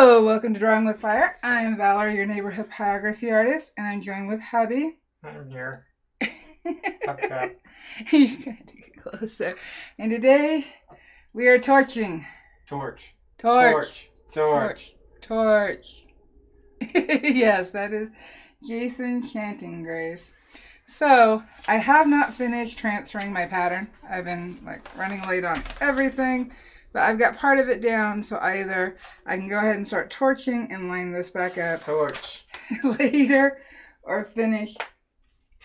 Hello, welcome to Drawing with Fire. I'm Valarie, your neighborhood pyrography artist, and I'm joined with hubby. I'm here. Tuck tap. You gotta get closer. And today we are torching. Torch. Yes, that is Jason chanting Grace. So I have not finished transferring my pattern. I've been running late on everything. But I've got part of it down, so either I can go ahead and start torching and line this back up later, or finish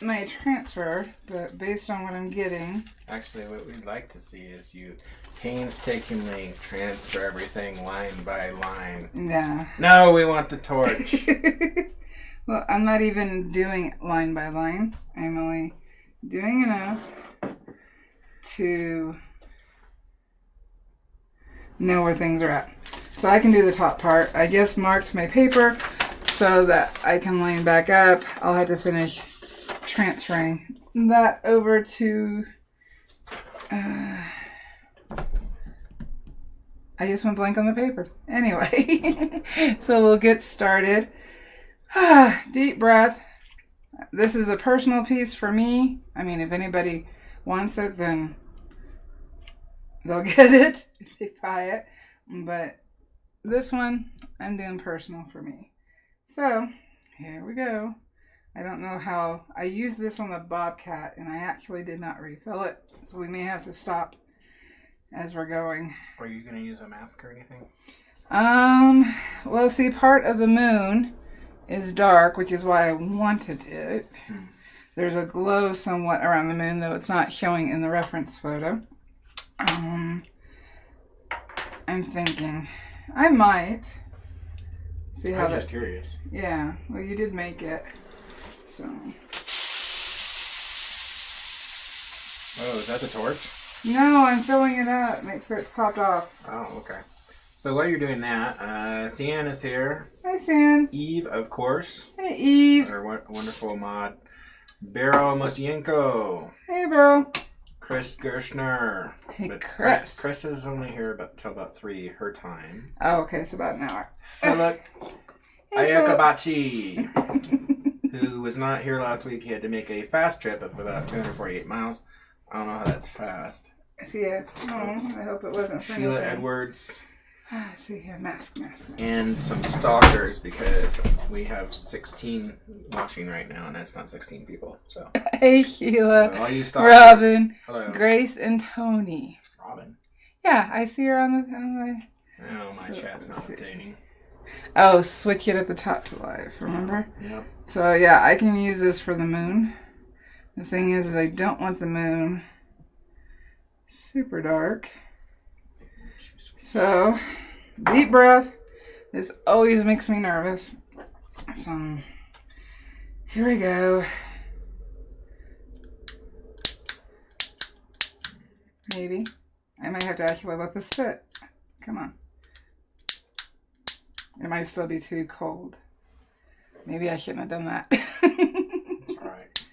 my transfer. But based on what I'm getting... Actually, what we'd like to see is you painstakingly transfer everything line by line. Yeah. No, we want the torch. Well, I'm not even doing line by line. I'm only doing enough to... know where things are at. So I can do the top part. I just marked my paper so that I can line back up. I'll have to finish transferring that over to I just went blank on the paper. Anyway, so we'll get started. Deep breath. This is a personal piece for me. I mean, if anybody wants it, then they'll get it if they buy it. But this one, I'm doing personal for me. So, here we go. I don't know how... I used this on the Bobcat, and I actually did not refill it. So we may have to stop as we're going. Are you going to use a mask or anything? Well, see, part of the moon is dark, which is why I wanted it. There's a glow somewhat around the moon, though it's not showing in the reference photo. I'm thinking I might see how. I'm just curious. Yeah, well, you did make it, so. Oh, is that the torch? No, I'm filling it up. Make sure it's topped off. Oh, okay. So while you're doing that, Cian is here. Hi, Cian. Eve, of course. Hey, Eve. Our wonderful mod. Bero Mosienko. Hey, bro. Chris Gershner. Hey, but Chris. Chris is only here till about 3 her time. Oh, okay, so about an hour. Philip Hey, Ayakabachi, who was not here last week. He had to make a fast trip of about 248 miles. I don't know how that's fast. Yeah. Oh, I hope it wasn't for Sheila anything. Edwards. See here, mask. And some stalkers, because we have 16 watching right now, and that's not 16 people. So. Hey, Sheila. So all you stalkers. Robin. Hello. Grace and Tony. Robin. Yeah, I see her on the No, my chat's not updating. Oh, switch it at the top to live, remember? Yep. So, yeah, I can use this for the moon. The thing is I don't want the moon super dark. So, deep breath. This always makes me nervous. So, here we go. Maybe. I might have to actually let this sit. Come on. It might still be too cold. Maybe I shouldn't have done that. That's all right.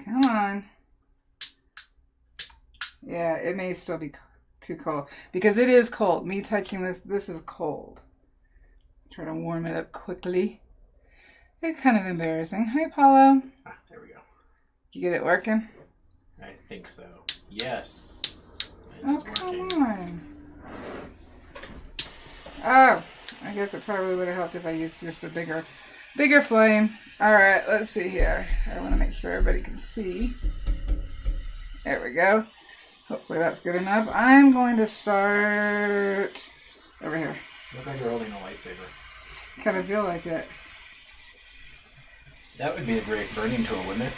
Come on. Yeah, it may still be too cold. Because it is cold. Me touching this is cold. Try to warm it up quickly. It's kind of embarrassing. Hi, Paulo. There we go. Did you get it working? I think so. Yes. Oh, come on. Oh, I guess it probably would have helped if I used just a bigger flame. All right, let's see here. I want to make sure everybody can see. There we go. Hopefully that's good enough. I'm going to start over here. Look like you're holding a lightsaber. Kind of feel like it. That would be a great burning tool, wouldn't it?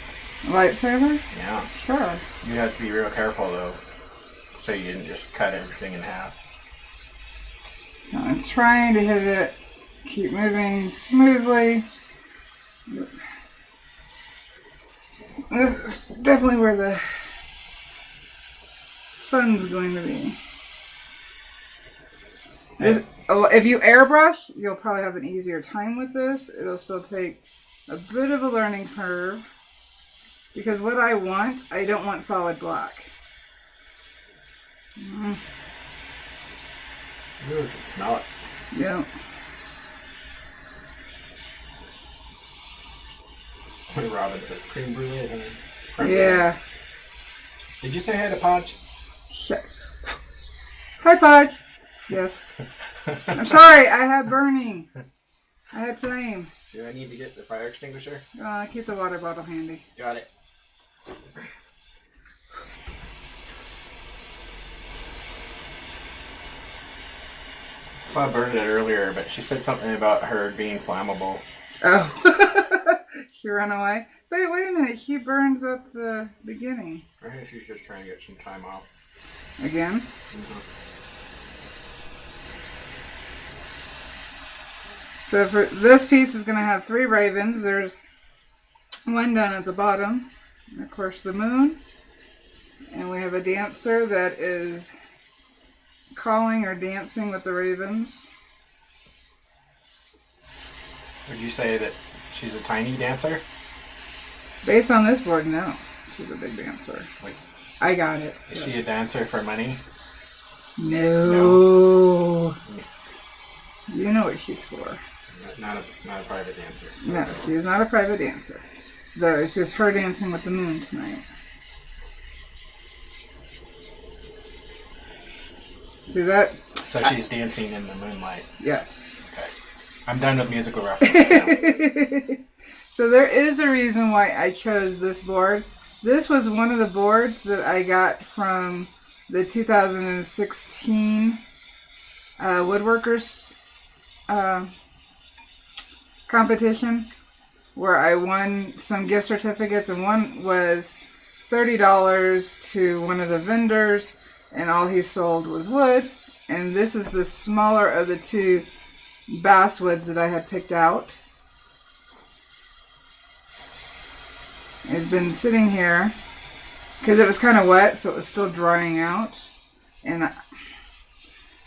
Lightsaber? Yeah. Sure. You have to be real careful, though, so you didn't just cut everything in half. So I'm trying to hit it. Keep moving smoothly. This is definitely where the fun's going to be. If you airbrush, you'll probably have an easier time with this. It'll still take a bit of a learning curve. Because what I don't want solid black. Ooh, I can smell it. Yeah. Robin says cream brulee. Yeah. Did you say hi to Podge? Sure. Hi, Podge. Yes. I'm sorry, I had burning. I had flame. Do I need to get the fire extinguisher? Keep the water bottle handy. Got it. I saw Bernadette earlier, but she said something about her being flammable. Oh. She ran away? Wait a minute. She burns at the beginning. I think she's just trying to get some time off. Again? Mm-hmm. So for this piece is going to have 3 ravens. There's one down at the bottom. And of course the moon. And we have a dancer that is calling or dancing with the ravens. Would you say that she's a tiny dancer? Based on this board, no. She's a big dancer. Wait, I got it. is she a dancer for money? No. You know what she's for. Not a private dancer. No, she is not a private dancer. Though it's just her dancing with the moon tonight. See that? So she's dancing in the moonlight. Yes. Okay. I'm done with musical references now. So there is a reason why I chose this board. This was one of the boards that I got from the 2016 Woodworkers competition, where I won some gift certificates, and one was $30 to one of the vendors, and all he sold was wood. And this is the smaller of the 2 basswoods that I had picked out. It's been sitting here because it was kind of wet, so it was still drying out, and I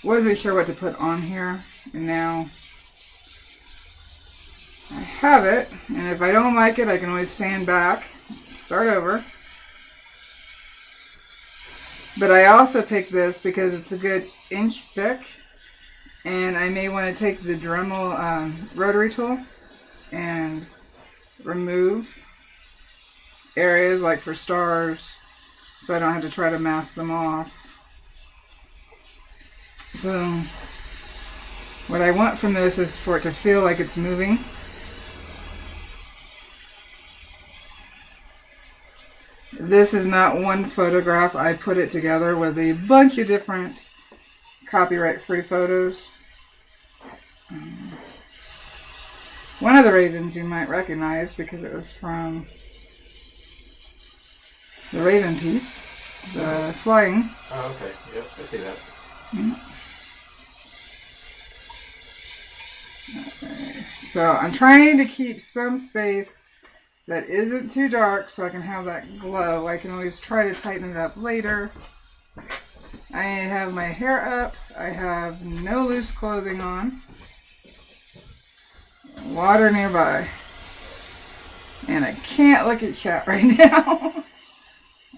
wasn't sure what to put on here, and now I have it. And if I don't like it, I can always sand back, start over. But I also picked this because it's a good inch thick, and I may want to take the Dremel rotary tool and remove areas like for stars, so I don't have to try to mask them off. So what I want from this is for it to feel like it's moving. This is not one photograph. I put it together with a bunch of different copyright-free photos. One of the ravens you might recognize because it was from the raven piece, the flying. Oh, okay. Yep, I see that. Okay. So I'm trying to keep some space that isn't too dark so I can have that glow. I can always try to tighten it up later. I have my hair up. I have no loose clothing on. Water nearby. And I can't look at chat right now.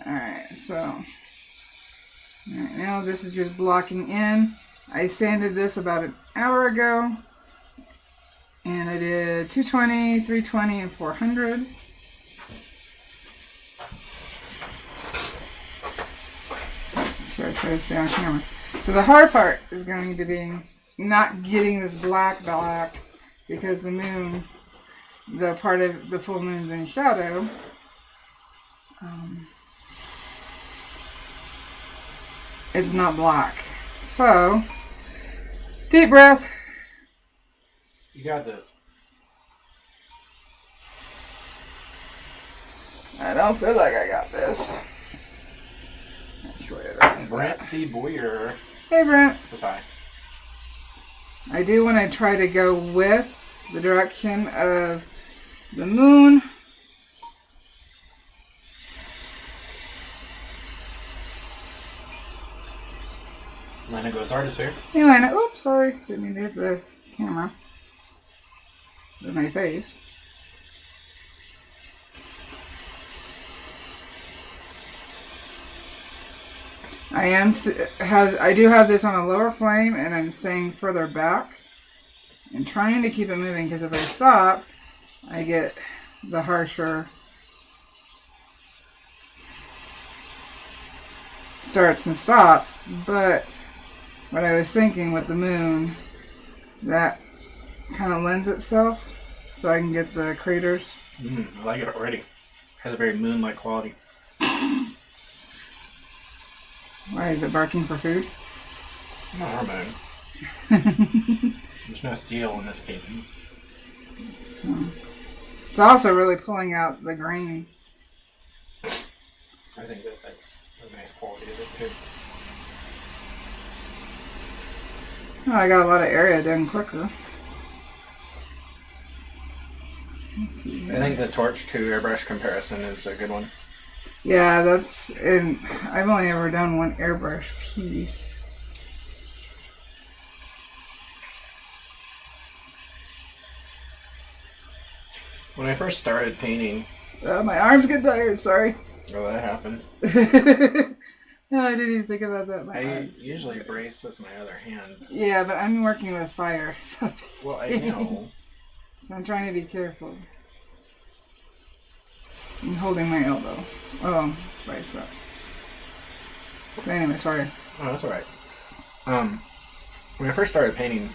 Alright, so right now this is just blocking in. I sanded this about an hour ago, and I did 220, 320, and 400. Should I try to stay on camera? So the hard part is going to be not getting this black because the moon, the part of the full moon's in shadow. It's not black. So, deep breath. You got this. I don't feel like I got this. Brent C. Boyer. Hey, Brent. Says hi. I do want to try to go with the direction of the moon. Lana goes artist here. Hey, Lana. Oops, sorry. Didn't mean to hit the camera with my face. I do have this on a lower flame, and I'm staying further back and trying to keep it moving, because if I stop, I get the harsher starts and stops. But what I was thinking with the moon, that kind of lends itself so I can get the craters. I like it already. Has a very moon-like quality. Why is it barking for food? No, our moon. There's no steel in this painting. So, it's also really pulling out the grain. I think that's a nice quality of it too. Oh, I got a lot of area done quicker. Let's see. I think the Torch to airbrush comparison is a good one. Yeah, and I've only ever done one airbrush piece. When I first started painting... My arms get tired, sorry. Oh, that happens. No, I didn't even think about that. I usually brace with my other hand. Yeah, but I'm working with fire. Well, I know. So I'm trying to be careful. I'm holding my elbow. Oh, bicep. So anyway, sorry. Oh, that's alright. When I first started painting,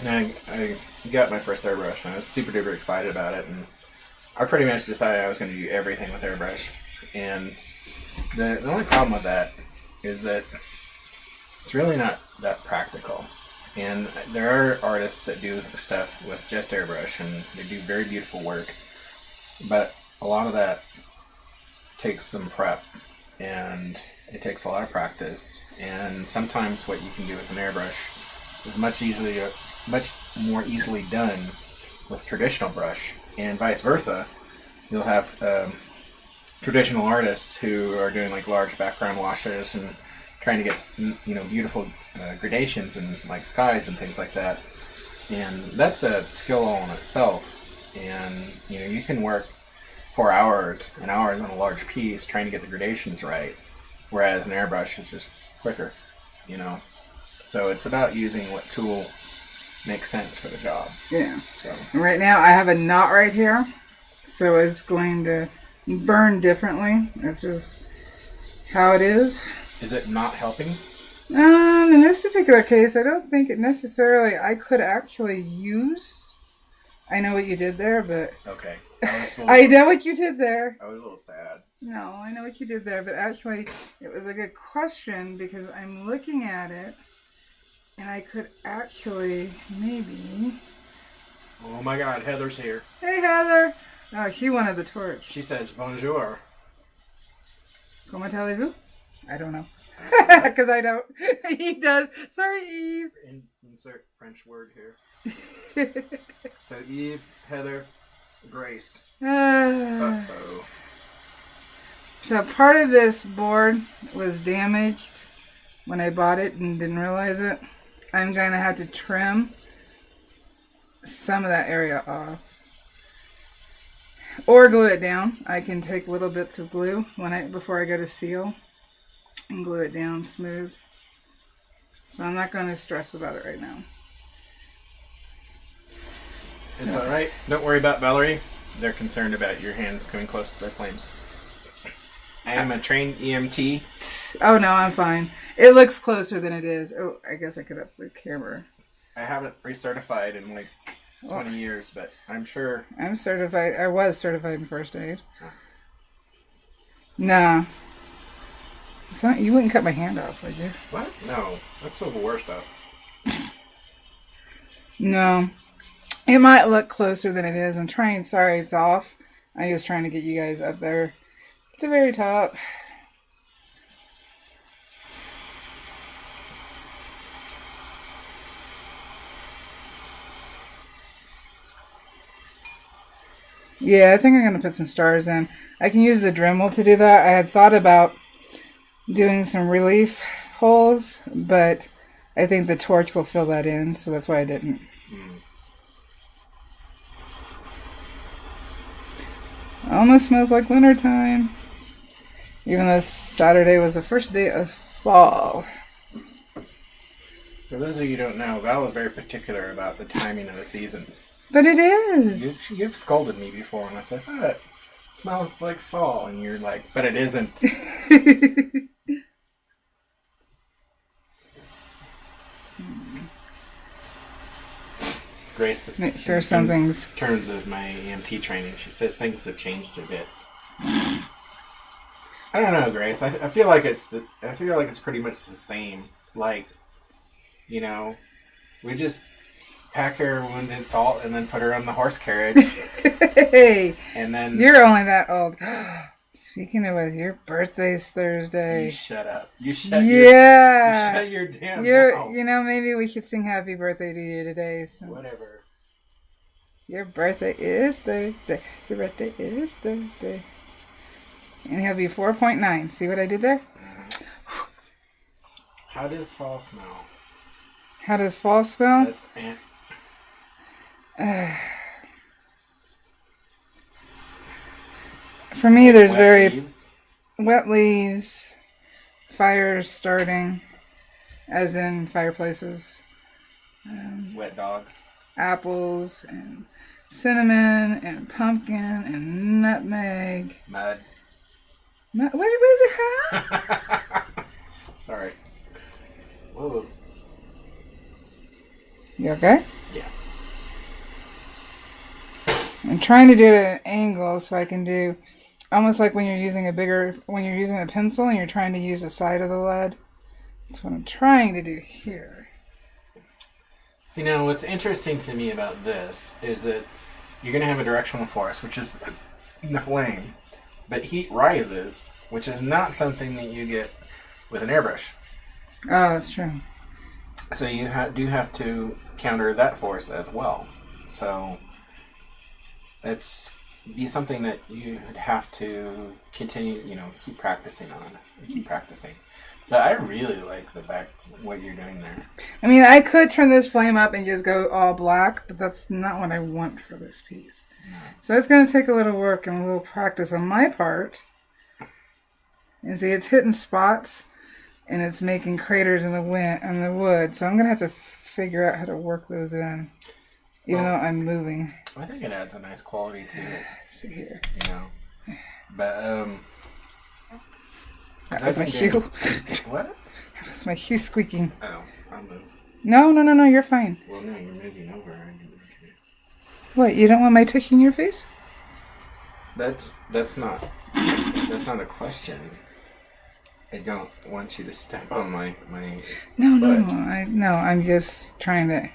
and I got my first airbrush, and I was super duper excited about it, and I pretty much decided I was going to do everything with airbrush. And the only problem with that is that it's really not that practical. And there are artists that do stuff with just airbrush, and they do very beautiful work. But a lot of that takes some prep, and it takes a lot of practice. And sometimes what you can do with an airbrush is much more easily done with traditional brush, and vice versa. You'll have traditional artists who are doing like large background washes and trying to get beautiful gradations and like skies and things like that. And that's a skill all in itself. And you can work 4 hours and hours on a large piece trying to get the gradations right, whereas an airbrush is just quicker. So it's about using what tool makes sense for the job. Yeah. So right now I have a knot right here, so it's going to burn differently. That's just how it is. Is it not helping? In this particular case, I don't think it necessarily. I could actually use. I know what you did there, but Okay. I know what you did there. I was a little sad. No, I know what you did there, but actually, it was a good question because I'm looking at it, and I could actually maybe. Oh my God, Heather's here. Hey, Heather. Oh, she wanted the torch. She says bonjour. Comment allez-vous? I don't know. Because I don't. He does. Sorry, Eve. Insert French word here. So Eve, Heather, Grace. Uh-oh. So part of this board was damaged when I bought it and didn't realize it. I'm going to have to trim some of that area off. Or glue it down. I can take little bits of glue before I go to seal and glue it down smooth. So I'm not going to stress about it right now. It's alright. Don't worry about Valarie. They're concerned about your hands coming close to their flames. I am a trained EMT. Oh no, I'm fine. It looks closer than it is. Oh, I guess I could up the camera. I haven't recertified in like 20 years, but I'm sure. I'm certified. I was certified in first aid. Nah. It's not, you wouldn't cut my hand off, would you? What? No. That's Civil War stuff. No. It might look closer than it is. I'm trying. Sorry, it's off. I'm just trying to get you guys up there at the very top. Yeah, I think I'm going to put some stars in. I can use the Dremel to do that. I had thought about doing some relief holes, but I think the torch will fill that in, so that's why I didn't. Almost smells like wintertime. Even though Saturday was the first day of fall. For those of you who don't know, Val is very particular about the timing of the seasons. But it is. You've scolded me before when I said, oh, it smells like fall. And you're like, but it isn't. Grace, Make sure something's... in terms of my EMT training, she says things have changed a bit. I don't know, Grace. I feel like it's pretty much the same. Like, you know, we just pack her wounded salt and then put her on the horse carriage. Hey, and then you're only that old. Speaking of which, your birthday's Thursday. You shut up. You shut your damn mouth. You know, maybe we should sing happy birthday to you today. Whatever. Your birthday is Thursday. Your birthday is Thursday. And he'll be 4.9. See what I did there? How does fall smell? How does fall smell? That's For me, there's wet leaves, fires starting, as in fireplaces. Wet dogs. Apples and cinnamon and pumpkin and nutmeg. Mud. What did it have? Sorry. Whoa. You okay? Yeah. I'm trying to do it at an angle so I can do almost like when you're using a pencil and you're trying to use the side of the lead. That's what I'm trying to do here. See, now what's interesting to me about this is that you're going to have a directional force, which is the flame, but heat rises, which is not something that you get with an airbrush. Oh, that's true. So you do have to counter that force as well. So that's be something that you would have to continue, keep practicing on. Keep practicing. But I really like what you're doing there. I mean, I could turn this flame up and just go all black, but that's not what I want for this piece. No. So it's going to take a little work and a little practice on my part. And see, it's hitting spots, and it's making craters in the wood. So I'm going to have to figure out how to work those in, even though I'm moving. I think it adds a nice quality to it. See here. But that was my shoe. What? That was my shoe squeaking. Oh, I'll move. No, you're fine. Well, no, you're moving over. What? You don't want my tush in your face? That's not a question. I don't want you to step on my No, foot. no. I'm just trying to.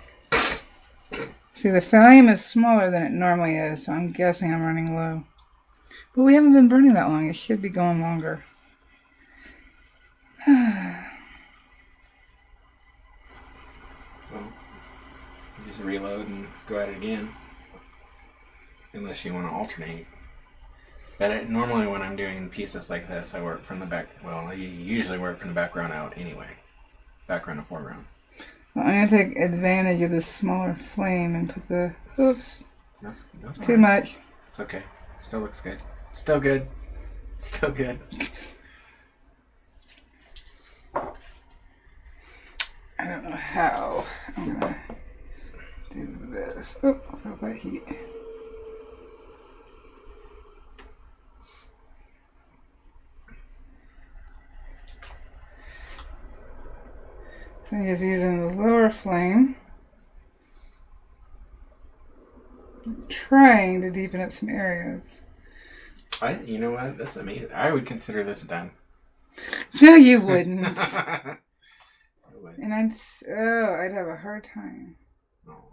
See, the flame is smaller than it normally is, so I'm guessing I'm running low. But we haven't been burning that long. It should be going longer. Well, just reload and go at it again. Unless you want to alternate. But normally when I'm doing pieces like this, I work from the back. Well, I usually work from the background out anyway. Background to foreground. Well, I'm going to take advantage of this smaller flame and put the... Oops. That's too much. It's okay. Still looks good. Still good. Still good. I don't know how I'm going to do this. Oh, I felt that heat. So I'm just using the lower flame. I'm trying to deepen up some areas. You know what? That's amazing. I would consider this done. No, you wouldn't. I would. And I'd have a hard time. Oh.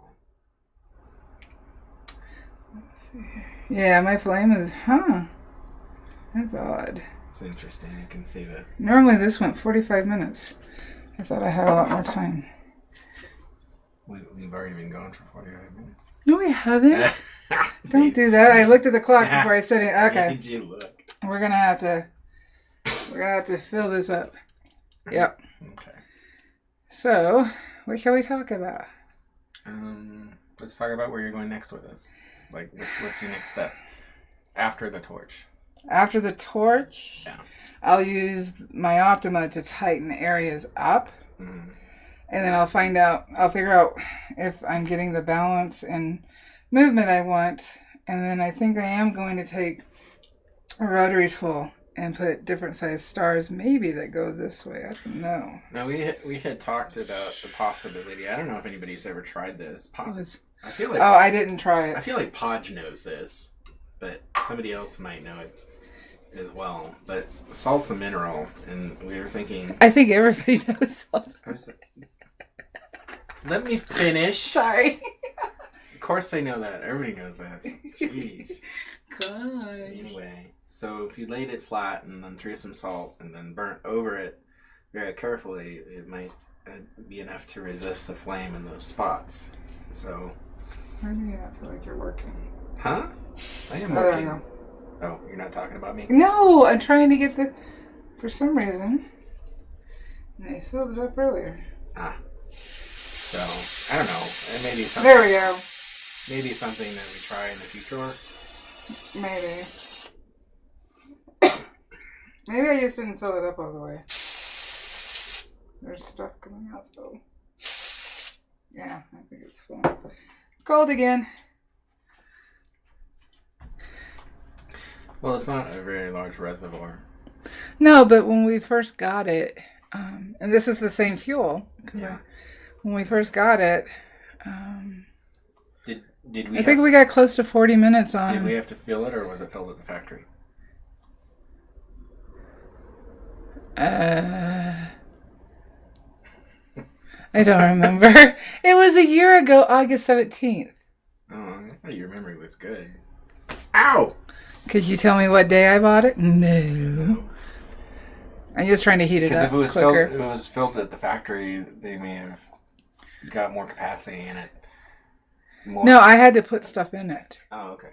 Let's see. Yeah, my flame is, that's odd. It's interesting. You can see that. Normally this went 45 minutes. I thought I had a lot more time. We've already been going for 45 minutes. No, we haven't. Don't do that. I looked at the clock before I said it. Okay. Did you look? We're gonna have to fill this up. Yep. Okay. So, what shall we talk about? Let's talk about where you're going next with this. Like, what's your next step after the torch? After the torch, Yeah. I'll use my Optima to tighten areas up. Mm. And then I'll figure out if I'm getting the balance and movement I want. And then I think I am going to take a rotary tool and put different sized stars maybe that go this way. I don't know. Now, we had talked about the possibility. I don't know if anybody's ever tried this. I feel like... Oh, I didn't try it. I feel like Podge knows this, but somebody else might know it as well. But salt's a mineral, and we were thinking... I think everybody knows salt. Let me finish. Sorry. Of course they know that. Everybody knows that. Jeez. Gosh. Anyway, so if you laid it flat and then threw some salt and then burnt over it very carefully, it might be enough to resist the flame in those spots. So... Why do you not feel like you're working? Huh? I am There working. we go. Oh, you're not talking about me? No, I'm trying to get the... For some reason, and I filled it up earlier. Ah. So, I don't know. It may be something, There we go. maybe something that we try in the future. Maybe. Maybe I just didn't fill it up all the way. There's stuff coming out though. Yeah, I think it's full. Cold again. Well, it's not a very large reservoir. No, but when we first got it, and this is the same fuel. Yeah. When we first got it, Did we? I think we got close to 40 minutes on. Did we have to fill it, or was it filled at the factory? I don't remember. It was a year ago, August 17th. Oh, I thought your memory was good. Ow! Could you tell me what day I bought it? No. I'm just trying to heat it up Because if quicker. it was filled at the factory, they may have got more capacity in it. More. No, I had to put stuff in it. Oh, okay.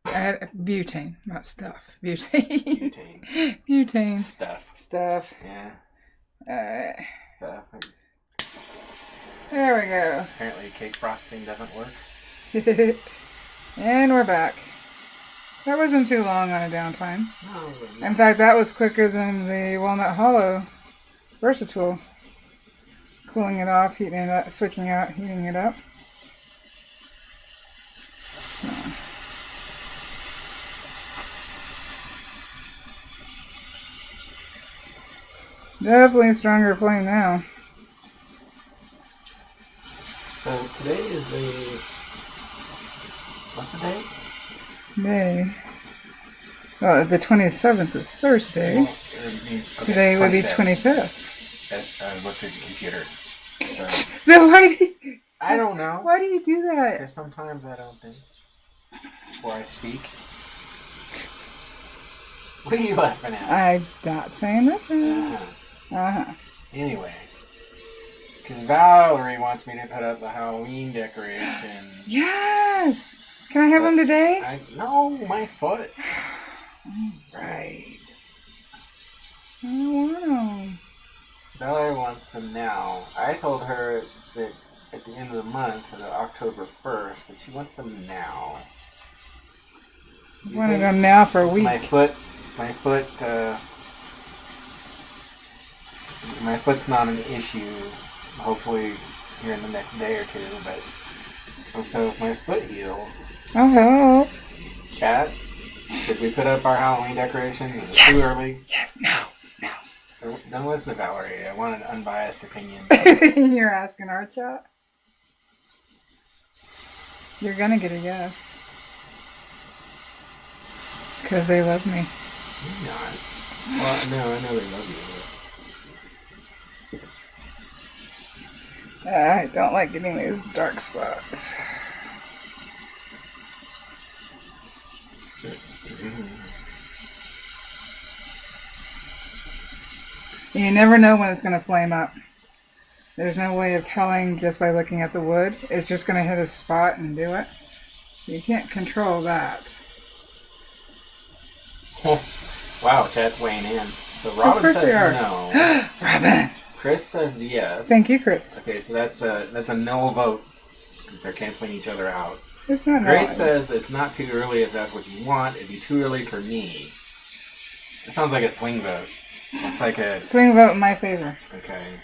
I had butane, not stuff. Butane. Butane. Butane. Stuff. Stuff. Yeah. Alright. Stuff. There we go. Apparently cake frosting doesn't work. And we're back. That wasn't too long on a downtime. No. In fact, that was quicker than the Walnut Hollow Versatool. Cooling it off, heating it up, switching out, heating it up. So. Definitely a stronger flame now. So today is what's the date? Day. Well, the 27th is Thursday. Well, it means, okay, Today would be 25th. 25th. I looked at the computer. So, Then I don't know. why do you do that? Because sometimes I don't think before I speak. What are you laughing at? I'm not saying nothing. Uh-huh. Anyway. Because Valarie wants me to put up the Halloween decoration. Yes! Can I have them today? No, my foot. Right. I don't want them. Valarie wants them now. I told her that at the end of the month, October 1st, but she wants them now. I wanted them now for a week. My foot's not an issue. Hopefully here in the next day or two, but so if my foot heals, I'll help. chat, should we put up our Halloween decorations? Is it Yes. too early? Yes, no. Don't listen to Valarie. I want an unbiased opinion. You're asking our chat? You're gonna get a yes. Because they love me. You're not. Well, no, I know they love you. I don't like getting these dark spots. You never know when it's going to flame up. There's no way of telling just by looking at the wood. It's just going to hit a spot and do it. So you can't control that. Wow, chat's weighing in. So Robin says no. Robin! Chris says yes. Thank you, Chris. Okay, so that's a no vote because they're canceling each other out. It's not Grace annoying. says it's not too early if that's what you want. It'd be too early for me. It sounds like a swing vote. It's like a... Swing vote in my favor. Okay.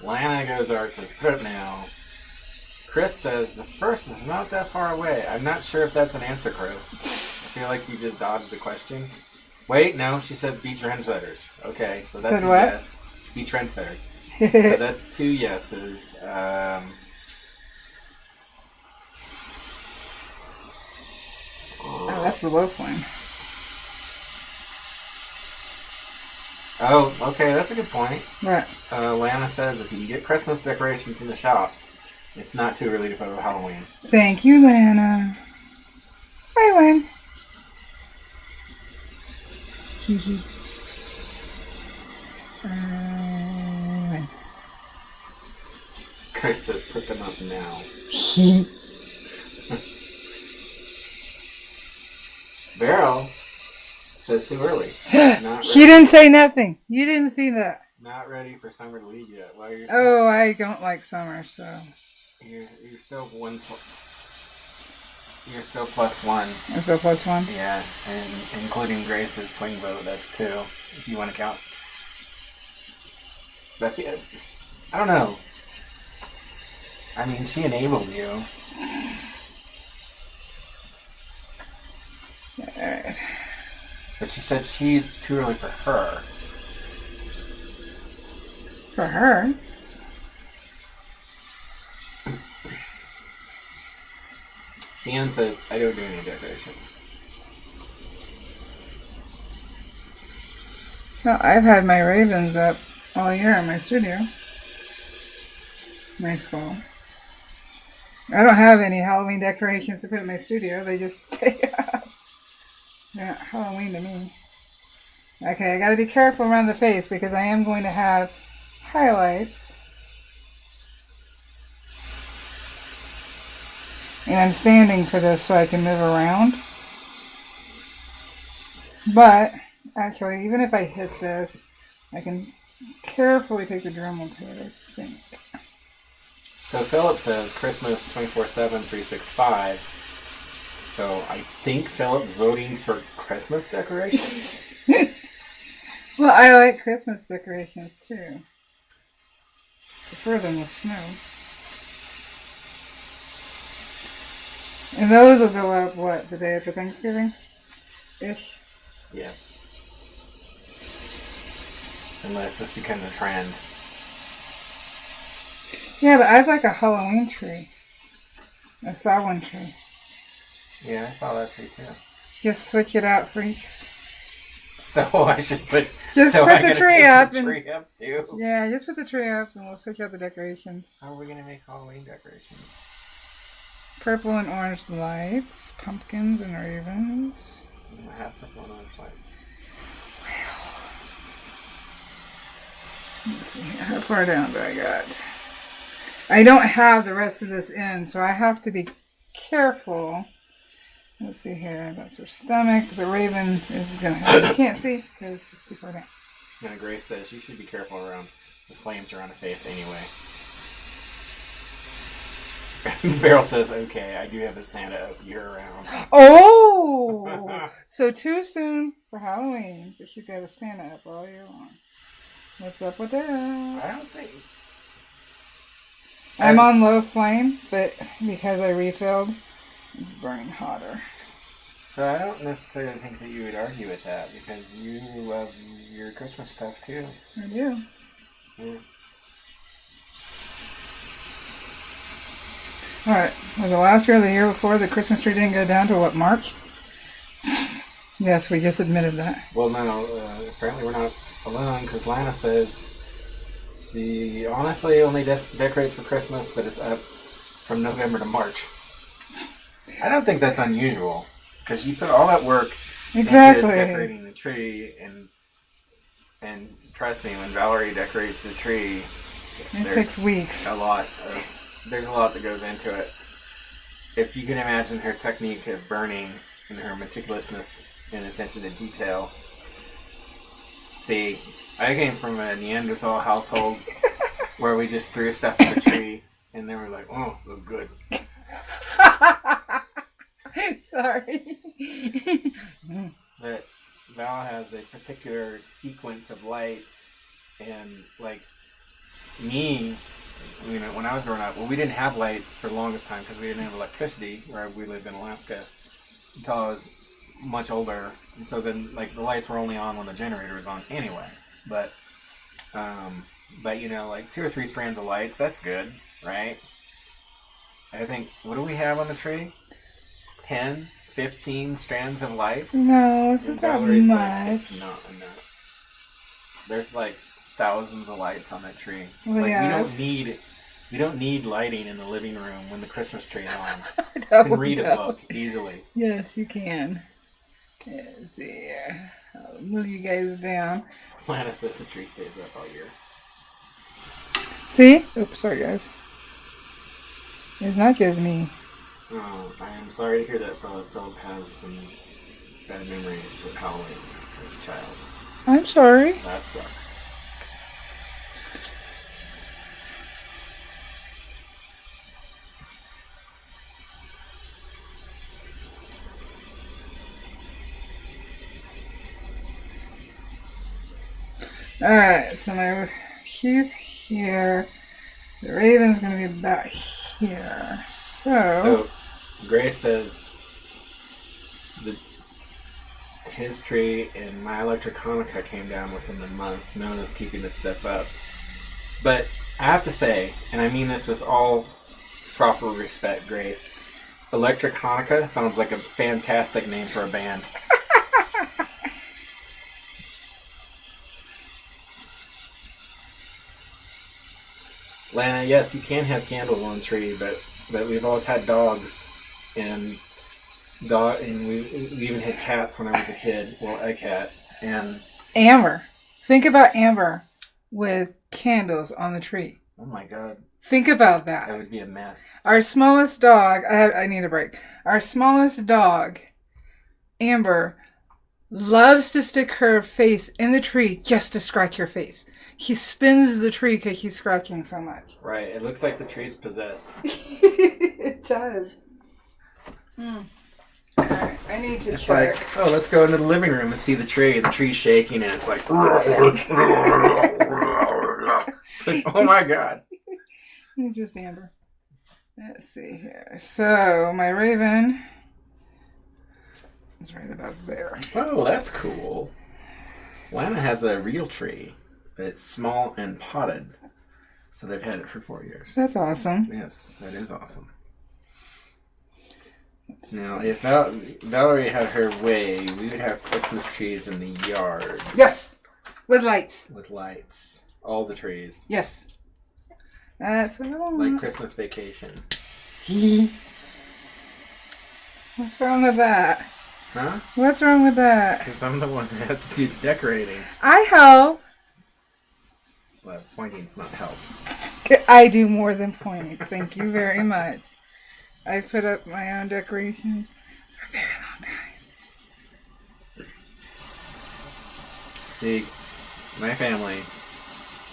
Lana goes art says, put it now. Chris says, the first is not that far away. I'm not sure if that's an answer, Chris. I feel like you just dodged the question. Wait, no, she said be trendsetters. Okay, so that's said a what? yes. Be trendsetters. So that's 2 yeses. Oh, that's the low point. Oh, okay, that's a good point. What? Lana says if you can get Christmas decorations in the shops, it's not too early to put up Halloween. Thank you, Lana. I win. Hee win. Chris says put them up now. Hee. Beryl says too early. She didn't say nothing. You didn't see that. Not ready for summer to leave yet. Well, Oh, I don't like summer, so. You're still You're still +1. I'm still +1? Yeah, and including Grace's swing vote, that's 2, if you want to count. So I don't know. I mean, she enabled you. Alright. But she said it's too early for her. For her? Cian says, I don't do any decorations. Well, I've had my ravens up all year in my studio. My skull. I don't have any Halloween decorations to put in my studio. They just stay up. They're not Halloween to me. Okay, I gotta be careful around the face because I am going to have highlights. And I'm standing for this so I can move around. But, actually, even if I hit this, I can carefully take the Dremel to it, I think. So Philip says Christmas 24/7, 365. So I think Philip's voting for Christmas decorations. Well, I like Christmas decorations too. Prefer them with snow. And those will go up, what, the day after Thanksgiving? Ish? Yes. Unless this becomes a trend. Yeah, but I'd like a Halloween tree. A Samhain tree. Yeah, I saw that tree too. Just switch it out, freaks. So I should put... Just so put I the gotta tree take up. the tree up too? Yeah, just put the tree up and we'll switch out the decorations. How are we going to make Halloween decorations? Purple and orange lights, pumpkins and ravens. I have purple and orange lights. Let's see here. How far down do I got? I don't have the rest of this in, so I have to be careful. Let's see here. That's her stomach. The raven is going to have... You can't see because it's too far down. Yeah, Grace says you should be careful around the flames around the face anyway. Beryl says, okay, I do have a Santa up year-round. Oh! So too soon for Halloween, but you got a Santa up all year long. What's up with that? I don't think... I'm on low flame, but because I refilled, it's burning hotter. So I don't necessarily think that you would argue with that, because you love your Christmas stuff too. I do. Yeah. Alright, was it last year or the year before the Christmas tree didn't go down to what, March? Yes, we just admitted that. Well, no, apparently we're not alone, because Lana says she honestly only decorates for Christmas, but it's up from November to March. I don't think that's unusual, because you put all that work Exactly. into decorating the tree, and trust me, when Valarie decorates the tree, It takes weeks. There's a lot that goes into it. If you can imagine her technique of burning and her meticulousness and attention to detail. See, I came from a Neanderthal household where we just threw stuff in the tree and they were like, oh, look good. Sorry. But Valarie particular sequence of lights, and like me, you know, when I was growing up, well, we didn't have lights for the longest time because we didn't have electricity where we lived in Alaska until I was much older, and so then like the lights were only on when the generator was on anyway. But you know, like 2 or 3 strands of lights, that's good, right? I think, what do we have on the tree? 10, 15 strands of lights? No, it's not that Valarie's much. like, it's not enough. There's like thousands of lights on that tree. Well, like yes. we don't need lighting in the living room when the Christmas tree is on. No, You can read no. a book easily. Yes, you can. Okay, let's see here. I'll move you guys down. Lana says the tree stays up all year. See? Oops, sorry guys. It's not just me. Oh, I am sorry to hear that Philip has some bad memories of Halloween as a child. I'm sorry. That sucks. Alright, so he's here. The Raven's gonna be about here. So, Grace says his tree and my electric Hanukkah came down within a month. No one is keeping this stuff up. But I have to say, and I mean this with all proper respect, Grace, Electric Hanukkah sounds like a fantastic name for a band. Lana, yes, you can have candles on the tree, but we've always had dogs, and we even had cats when I was a kid. Well, a cat, and Amber. Think about Amber with candles on the tree. oh my god, Think about that. that would be a mess. Our smallest dog, I need a break. Our smallest dog, Amber, loves to stick her face in the tree just to scratch your face. He spins the tree because he's scratching so much. Right, it looks like the tree's possessed. It does. Alright, I need to It's check. like, oh, let's go into the living room and see the tree. The tree's shaking, and it's like, it's like, oh my god. It's just Amber. Let's see here. So, my Raven is right about there. Oh, that's cool. Lana has a real tree, but it's small and potted. So they've had it for 4 years. That's awesome. Yes, that is awesome. Now, if Valarie had her way, we would have Christmas trees in the yard. Yes! With lights. With lights. All the trees. Yes. That's what I want. Like Christmas Vacation. What's wrong with that? Huh? What's wrong with that? Because I'm the one who has to do the decorating. I help. Well, pointing's not help. I do more than pointing. Thank you very much. I put up my own decorations for a very long time. See, my family,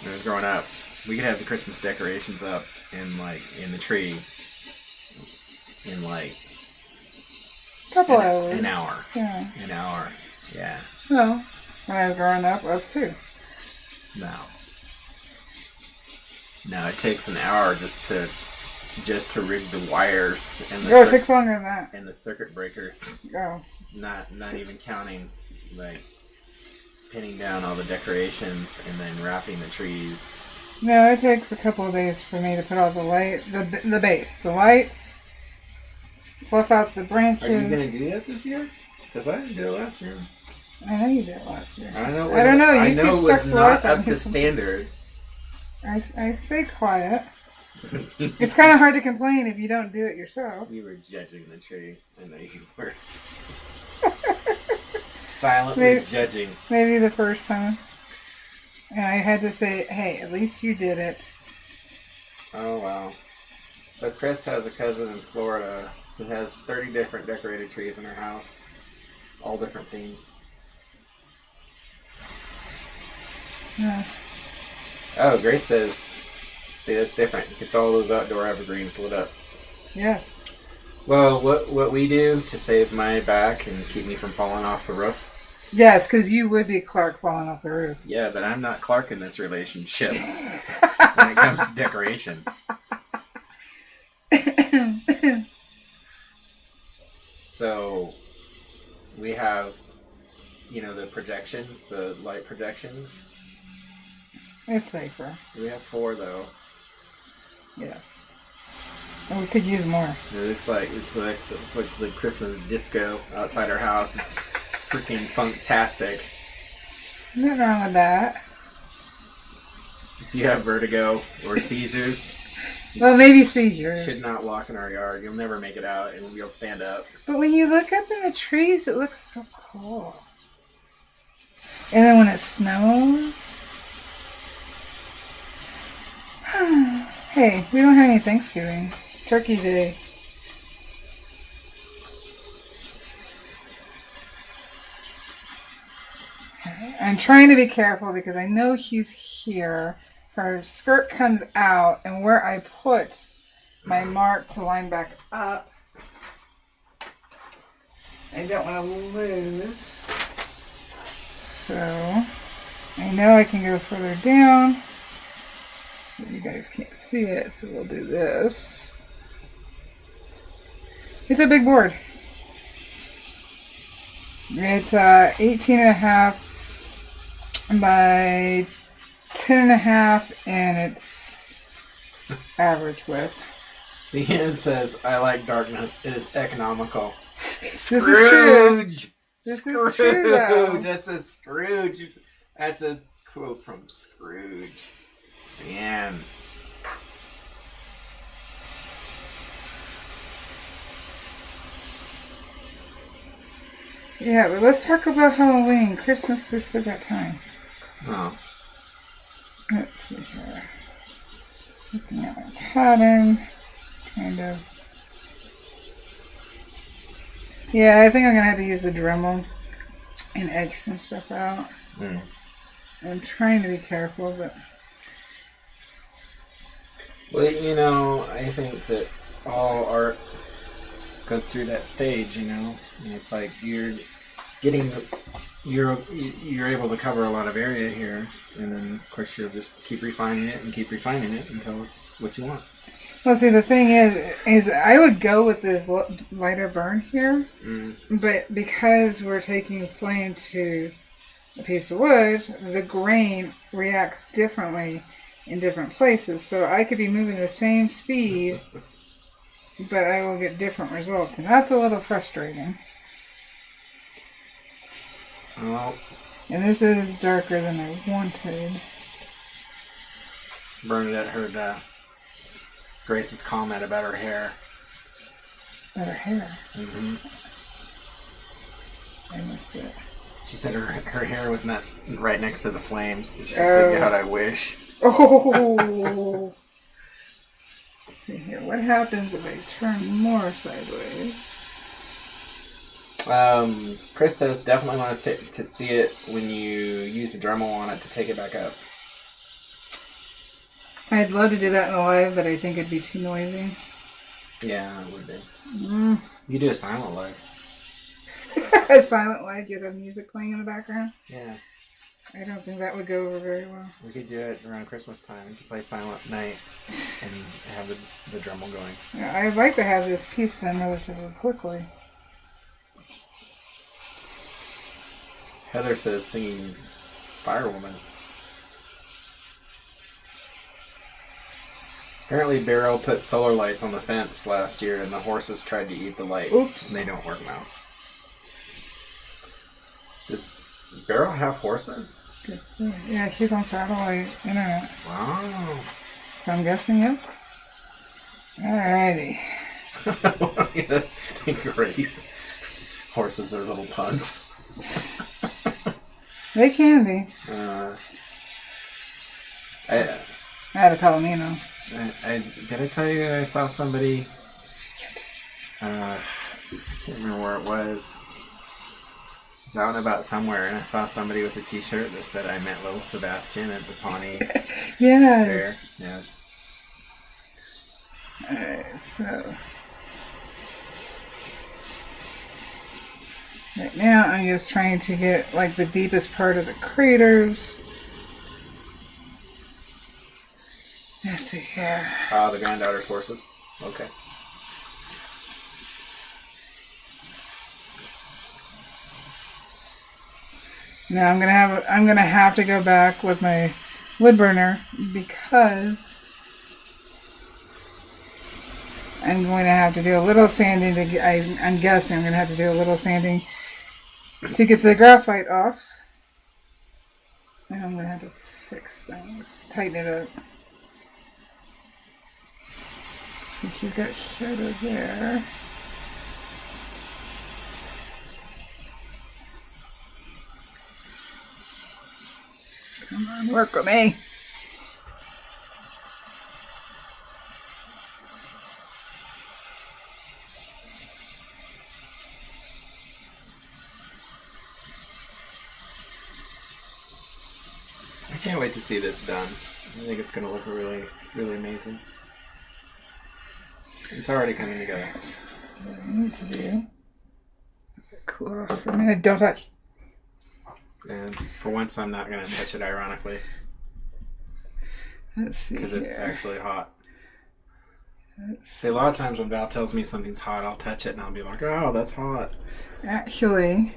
when I was growing up, we could have the Christmas decorations up in the tree in Couple hours. an hour. Yeah. An hour. Yeah. Well, when I was growing up, us too. No, it takes an hour just to rig the wires and the It takes longer than that. and the circuit breakers. Oh. Not even counting pinning down all the decorations and then wrapping the trees. No, it takes a couple of days for me to put all the base, the lights, fluff out the branches. Are you gonna do that this year? Because I didn't do it last year. I know you did it last year. I know. I don't know. I YouTube know it sucks was the not life out up of to me. standard. I stay quiet. It's kind of hard to complain if you don't do it yourself. You were judging the tree. I know you were. Silently judging. Maybe the first time. And I had to say, hey, at least you did it. Oh, wow. So Chris has a cousin in Florida who has 30 different decorated trees in her house. All different themes. Yeah. Oh, Grace says, see, that's different. Get all those outdoor evergreens lit up. Yes. Well, what we do to save my back and keep me from falling off the roof Yes, because you would be Clark falling off the roof. Yeah, but I'm not Clark in this relationship when it comes to decorations. So we have, the projections, the light projections. It's safer. We have 4 though. Yes. And we could use more. It looks like it's like the Christmas disco outside our house. It's freaking funktastic. Nothing wrong with that. If you have vertigo or seizures, well, maybe seizures. Should not walk in our yard. You'll never make it out, and you'll stand up. But when you look up in the trees, it looks so cool. And then when it snows. Hey, we don't have any Thanksgiving. Turkey Day. I'm trying to be careful because I know he's here. Her skirt comes out, and where I put my mark to line back up, I don't want to lose. So, I know I can go further down. But you guys can't see it, so we'll do this. It's a big board. It's 18.5 by 10.5, and it's average width. CN says, I like darkness. It is economical. This is true. This is true, though. That's a Scrooge. That's a quote from Scrooge. CN. Yeah, but let's talk about Halloween. Christmas, we still got time. Oh. Let's see here. Looking at my pattern. Kind of. Yeah, I think I'm going to have to use the Dremel and edge some stuff out. I'm trying to be careful, but... Well, I think that all art goes through that stage, and it's like you're able to cover a lot of area here, and then of course you'll just keep refining it until it's what you want. Well, see, the thing is I would go with this lighter burn here, but because we're taking flame to a piece of wood, the grain reacts differently in different places. So I could be moving the same speed, but I will get different results, and that's a little frustrating. Oh. And this is darker than I wanted. Bernadette heard Grace's comment about her hair. About her hair? Mm-hmm. I missed it. She said her hair was not right next to the flames. She said, God, I wish. Oh! Let's see here. What happens if I turn more sideways? Chris says definitely want to see it when you use the Dremel on it to take it back up. I'd love to do that in a live, but I think it'd be too noisy. Yeah, it would be. You do a silent live. A silent live, just have music playing in the background? Yeah. I don't think that would go over very well. We could do it around Christmas time. We could play Silent Night and have the Dremel going. Yeah, I'd like to have this piece done relatively quickly. Heather says singing Firewoman. Apparently Barrow put solar lights on the fence last year and the horses tried to eat the lights. Oops. And they don't work now. Does Barrow have horses? Guess so. Yeah, she's on satellite internet. Wow. So I'm guessing yes. Alrighty. Grace. Horses are little pugs. They can be. I had a Palomino. Did I tell you I saw somebody? I can't remember where it was. I was out and about somewhere, and I saw somebody with a T-shirt that said, "I met little Sebastian at the Pawnee." Yes. Fair. Yes. Alright, so Right now I'm just trying to get like the deepest part of the craters. Let's see here. The granddaughter's horses. Okay. Now I'm gonna have to go back with my wood burner because I'm going to have to do a little sanding to get, I'm guessing I'm going to have to do a little sanding to get the graphite off. And I'm going to have to fix things, tighten it up. See, she's got shadow there. Come on, work with me. I can't wait to see this done. I think it's going to look really, really amazing. It's already coming together. What I need to do. Cool off for a minute. Don't touch. And for once, I'm not going to touch it, ironically. Let's see. Because it's actually hot. See, a lot of times when Val tells me something's hot, I'll touch it and I'll be like, oh, that's hot. Actually,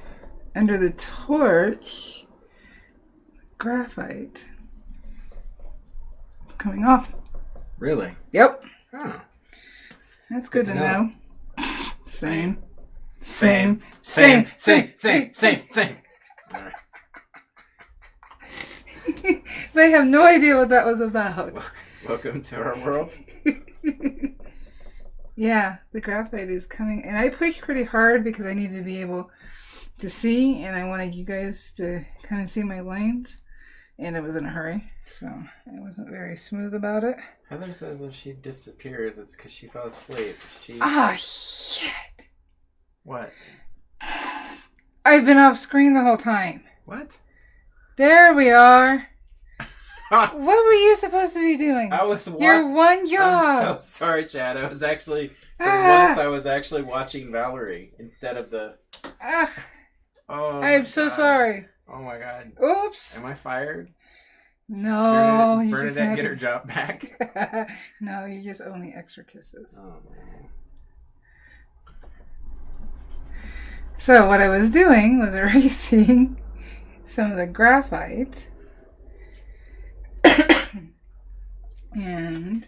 under the torch, graphite is coming off. Really? Yep. Oh. That's good to know. Same. Same. All right. They have no idea what that was about. Welcome to our world. Yeah, the graphite is coming. And I pushed pretty hard because I needed to be able to see. And I wanted you guys to kind of see my lines. And it was in a hurry. So I wasn't very smooth about it. Heather says if she disappears, it's because she fell asleep. Ah, shit. What? I've been off screen the whole time. What? There we are. What were you supposed to be doing? I was watching. Your one job. I'm so sorry, Chad. I was actually, once I was actually watching Valarie instead of the... Ugh. Oh, I'm so sorry. Oh my god. Oops. Am I fired? No. Bernadette get her job back? No, you just owe me extra kisses. Oh, man. So what I was doing was erasing some of the graphite. And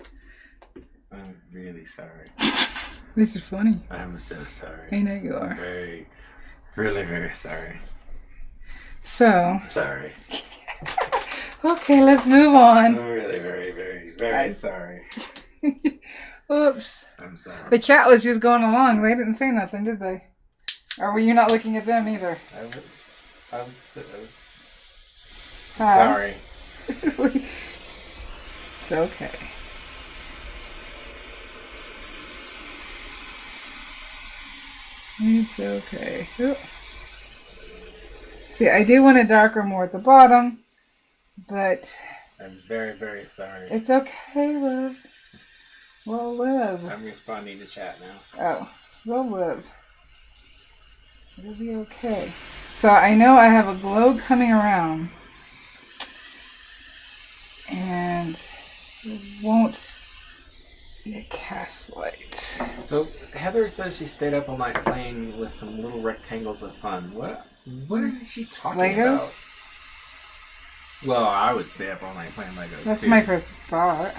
I'm really sorry. this is funny. I'm so sorry. I know you are. Very, really very sorry. So. Sorry. Okay, let's move on. I'm really very sorry. Oops. I'm sorry. The chat was just going along. They didn't say nothing, did they? Or were you not looking at them either? I was sorry. It's okay. It's okay. Oop. See, I do want it darker more at the bottom, but... I'm very sorry. It's okay, love. We'll live. I'm responding to chat now. Oh, we'll live. It'll be okay. So I know I have a glow coming around. And it won't be a cast light. So Heather says she stayed up all night playing with some little rectangles of fun. What is she talking Legos? about? Well, I would stay up all night playing Legos. That's too. my first thought.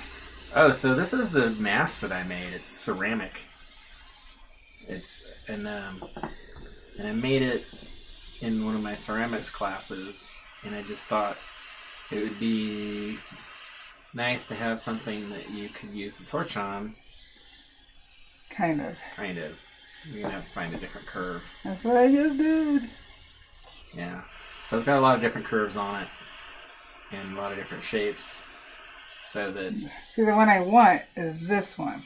Oh, so this is the mask that I made. It's ceramic. And I made it in one of my ceramics classes, and I just thought it would be nice to have something that you could use the torch on. Kind of. You're gonna have to find a different curve. That's what I just did. Yeah. So it's got a lot of different curves on it, and a lot of different shapes. So that... See, the one I want is this one.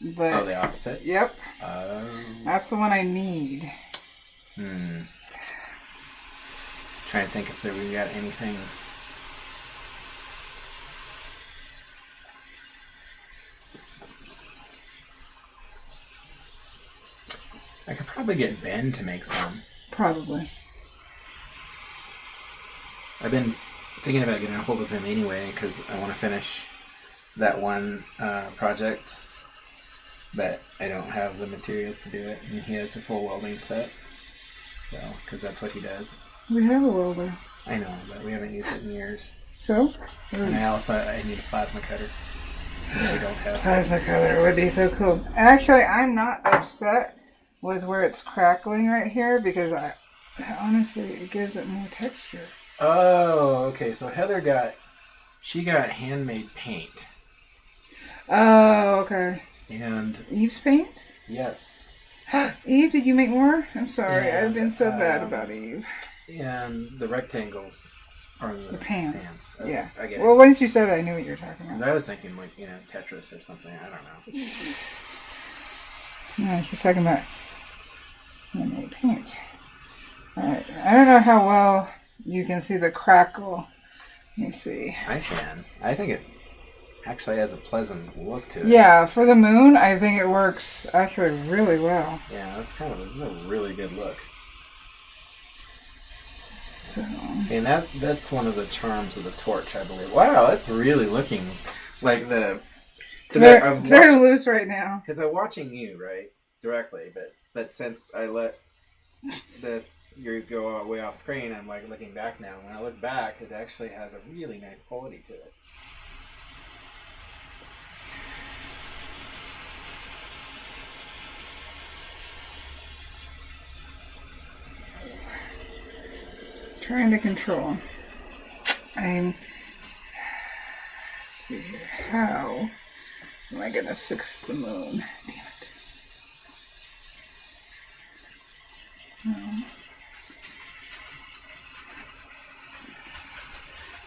But, oh, the opposite? Yep. Oh. That's the one I need. Trying to think if we got anything... I could probably get Ben to make some. Probably. I've been thinking about getting a hold of him anyway because I want to finish that one project, but I don't have the materials to do it, and he has a full welding set. So, because that's what he does. We have a welder. I know, but we haven't used it in years. So? And I need a plasma cutter, which we don't have. Plasma cutter would be so cool. Actually, I'm not upset with where it's crackling right here because honestly, it gives it more texture. Oh, okay. So Heather got handmade paint. Oh, okay. And Eve's paint? Yes. Eve, did you make more? I'm sorry, And, I've been so bad about Eve. And the rectangles are the pans. Okay, yeah. I get it. Well, once you said it, I knew what you were talking about. Because I was thinking like, Tetris or something. I don't know. No, she's talking about handmade paint. Alright, I don't know how well you can see the crackle. Let me see. I can. I think it actually has a pleasant look to it. Yeah, for the moon, I think it works actually really well. Yeah, that's a really good look. So. See, and that's one of the charms of the torch, I believe. Wow, it's really looking like the... It's very loose right now. Because I'm watching you, right, directly, but since I let you go way off screen, I'm like looking back now. When I look back, it actually has a really nice quality to it. Trying to control. Let's see here. How am I gonna fix the moon? Damn it.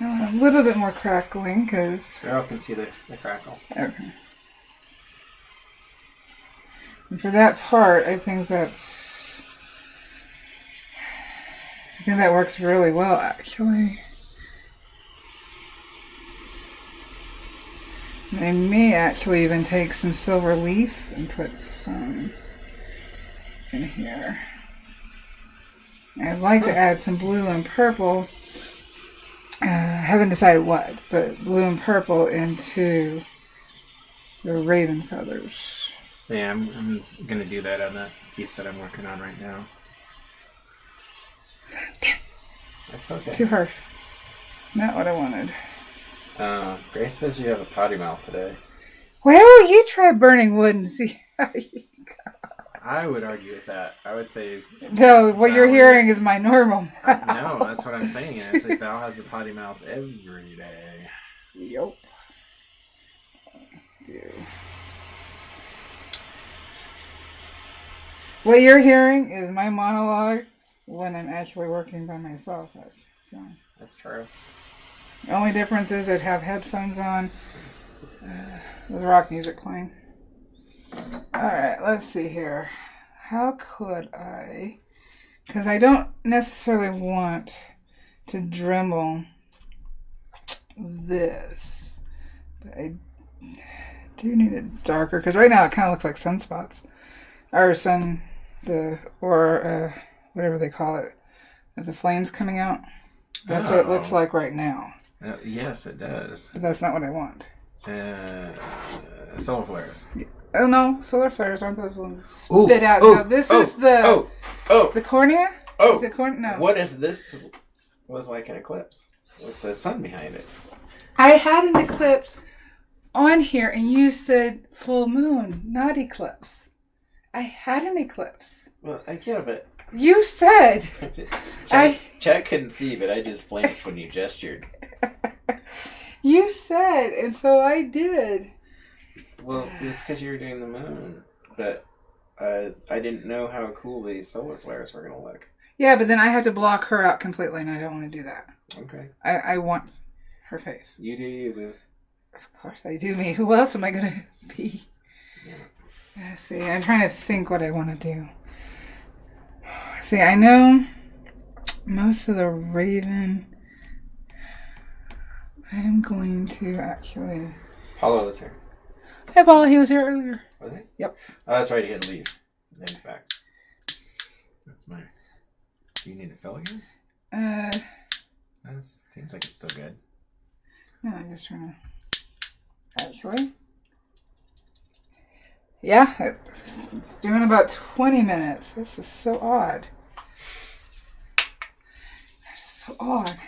A little bit more crackling because. So I can see the crackle. Okay. And for that part, I think that works really well, actually. And I may actually even take some silver leaf and put some in here. I'd like to add some blue and purple. I haven't decided what, but blue and purple into the raven feathers. So yeah, I'm going to do that on that piece that I'm working on right now. That's okay. Too harsh. Not what I wanted. Grace says you have a potty mouth today. Well, you try burning wood and see how you go. I would argue with that. I would say... No, what you're hearing is my normal mouth. No, that's what I'm saying. I say Val has a potty mouth every day. Yup. Dude. What you're hearing is my monologue when I'm actually working by myself. So that's true. The only difference is I'd have headphones on with rock music playing. Alright, let's see here. How could I... Because I don't necessarily want to Dremel this. But I do need it darker. Because right now it kind of looks like sunspots. Or whatever they call it. The flames coming out. That's what it looks like right now. Yes, it does. But that's not what I want. Solar flares. Oh no, solar flares aren't those ones spit out. No, this is the cornea? Oh, is it no. What if this was like an eclipse with the sun behind it? I had an eclipse on here and you said full moon, not eclipse. I had an eclipse. Well, yeah, but... You said... Chad couldn't see, but I just flinched when you gestured. You said, and so I did. Well, it's because you were doing the moon, but I didn't know how cool these solar flares were going to look. Yeah, but then I have to block her out completely, and I don't want to do that. Okay. I want her face. You do you, boo. Of course I do me. Who else am I going to be? Yeah. Let's see, I'm trying to think what I want to do. See, I know most of the raven... I'm going to actually... Paulo was here. Hey, Paulo, he was here earlier. Was he? Yep. Oh, that's right, he had to leave. In fact. That's my... Do you need to fill again? That seems like it's still good. No, I'm just trying to... Actually... Yeah, it's doing about 20 minutes. This is so odd. That's so odd.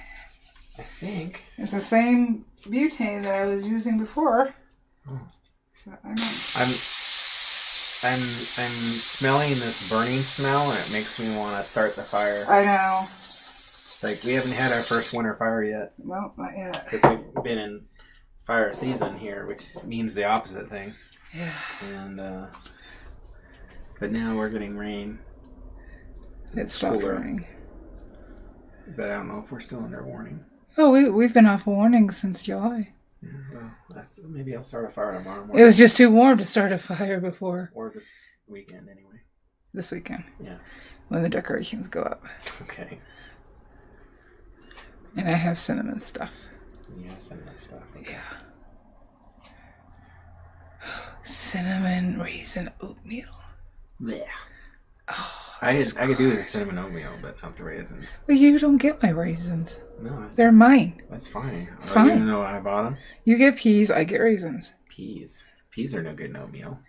I think it's the same butane that I was using before. Oh. So I don't... I'm smelling this burning smell, and it makes me want to start the fire. I know. Like, we haven't had our first winter fire yet. Well, not yet. Because we've been in fire season here, which means the opposite thing. Yeah. And, but now we're getting rain. It stopped raining. But I don't know if we're still under warning. Oh, we've been off warning since July. Yeah, well, maybe I'll start a fire tomorrow morning. It was just too warm to start a fire before. Or this weekend, anyway. This weekend. Yeah. When the decorations go up. Okay. And I have cinnamon stuff. Yeah, cinnamon stuff. Okay. Yeah. Cinnamon raisin oatmeal. Yeah. Oh, I could do the cinnamon oatmeal, but not the raisins. Well, you don't get my raisins. No. They're mine. That's fine. Fine. You didn't know I bought them? You get peas, I get raisins. Peas. Peas are no good in oatmeal.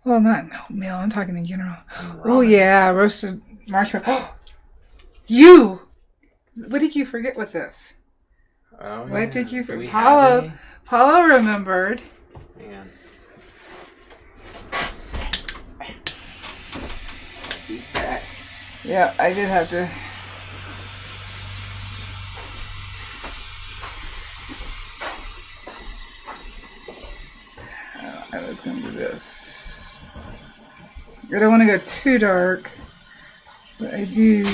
Well, not in oatmeal. I'm talking in general. Oh, yeah. Roasted marshmallow. You! What did you forget with this? Oh, yeah. What did you forget? Paulo remembered. Man. Yeah, I did have to. I was going to do this. I don't want to go too dark, but I do.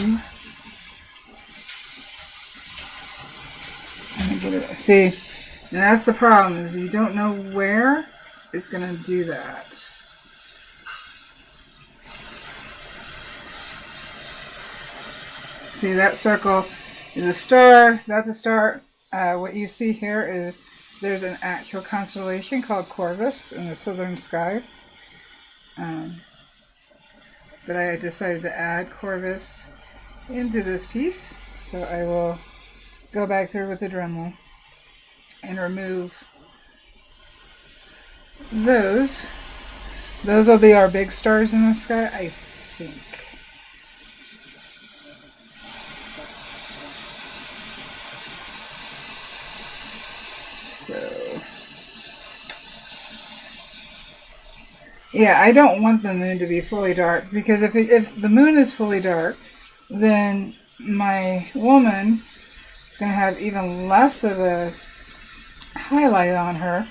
I'm gonna get it. See, and that's the problem, is you don't know where it's going to do that. See, that circle is a star. That's a star. What you see here is there's an actual constellation called Corvus in the southern sky. But I decided to add Corvus into this piece. So I will go back through with the Dremel and remove those. Those will be our big stars in the sky, I think. So, yeah, I don't want the moon to be fully dark, because if the moon is fully dark, then my woman is going to have even less of a highlight on her,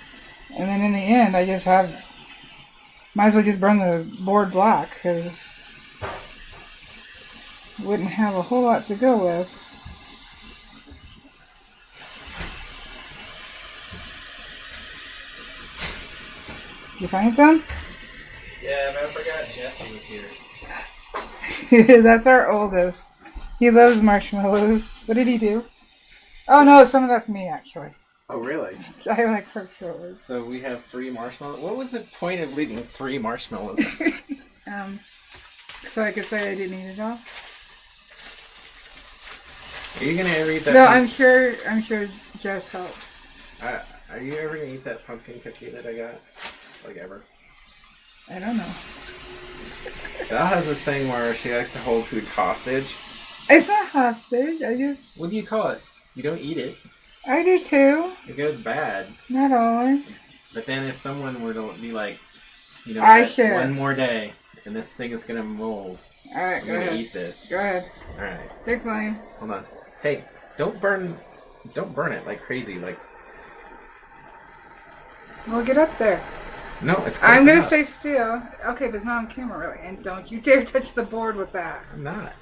and then in the end I just might as well just burn the board black, because wouldn't have a whole lot to go with. Did you find some? Yeah, but I forgot Jesse was here. That's our oldest. He loves marshmallows. What did he do? Oh no, some of that's me actually. Oh really? I like marshmallows. So we have 3 marshmallows. What was the point of leaving 3 marshmallows? So I could say I didn't eat it all. Are you gonna ever eat that? No, I'm sure Jess helped. Are you ever gonna eat that pumpkin cookie that I got? Like ever? I don't know. Val has this thing where she likes to hold food hostage. It's not hostage. What do you call it? You don't eat it. I do too. It goes bad. Not always. But then if someone were to be like, one more day, and this thing is gonna mold. Alright, I'm gonna eat this. Go ahead. Alright. Big flame. Hold on. Hey, don't burn it like crazy. Like. We'll get up there. No, it's. I'm gonna stay still. Okay, but it's not on camera, really. And don't you dare touch the board with that. I'm not.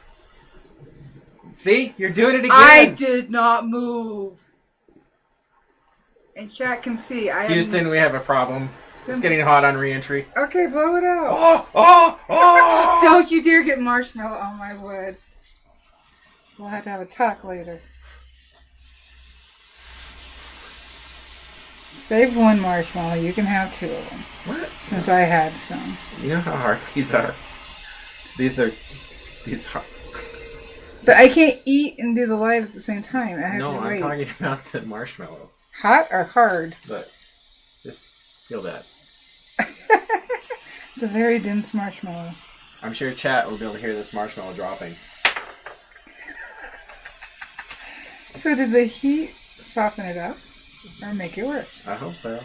See, you're doing it again. I did not move. And chat can see. Houston, we have a problem. It's getting hot on re-entry. Okay, blow it out. Oh! Don't you dare get marshmallow on my wood. We'll have to have a talk later. Save one marshmallow. You can have 2 of them. What? Since I had some. You know how hard these are? These are... But I can't eat and do the live at the same time. I have No, to I'm wait. talking about the marshmallow. Hot or hard? But just feel that. The very dense marshmallow. I'm sure chat will be able to hear this marshmallow dropping. So did the heat soften it up or make it work? I hope so.